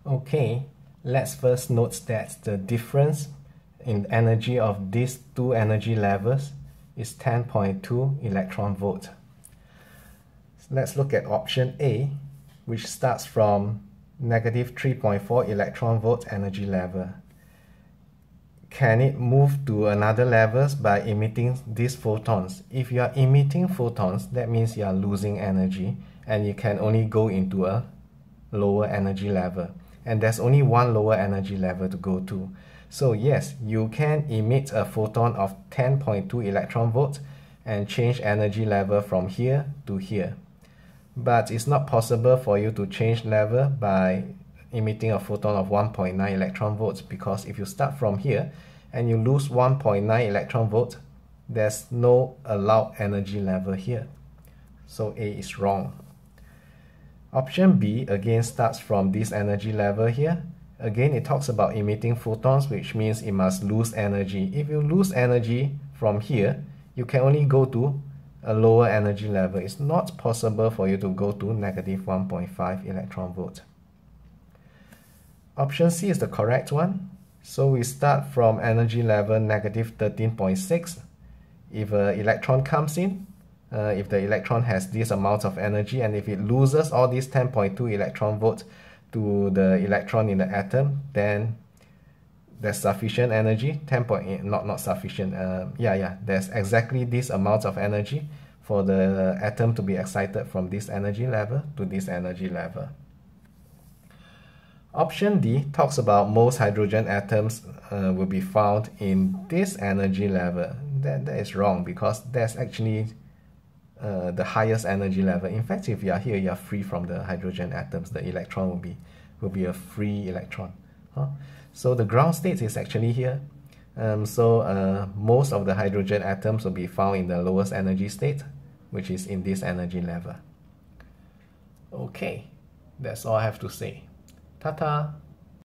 Okay, let's first note that the difference in energy of these two energy levels is 10.2 electron volt. Let's look at option A, which starts from negative 3.4 electron volt energy level. Can it move to another levels by emitting these photons? If you are emitting photons, that means you are losing energy and you can only go into a lower energy level. And there's only one lower energy level to go to. So yes, you can emit a photon of 10.2 electron volts and change energy level from here to here. But it's not possible for you to change level by emitting a photon of 1.9 electron volts, because if you start from here and you lose 1.9 electron volts, there's no allowed energy level here. So A is wrong. Option B again starts from this energy level here. Again, it talks about emitting photons, which means it must lose energy. If you lose energy from here, you can only go to a lower energy level. It's not possible for you to go to negative 1.5 electron volt. Option C is the correct one. So we start from energy level negative 13.6. If an electron comes in, if the electron has this amount of energy, and if it loses all these 10.2 electron volts to the electron in the atom, then there's sufficient energy. 10.8, not sufficient. There's exactly this amount of energy for the atom to be excited from this energy level to this energy level. Option D talks about most hydrogen atoms will be found in this energy level. That is wrong, because that's actually the highest energy level. In fact, if you are here, you are free from the hydrogen atoms. The electron will be a free electron. So the ground state is actually here. Most of the hydrogen atoms will be found in the lowest energy state, which is in this energy level. Okay, that's all I have to say. Ta-ta!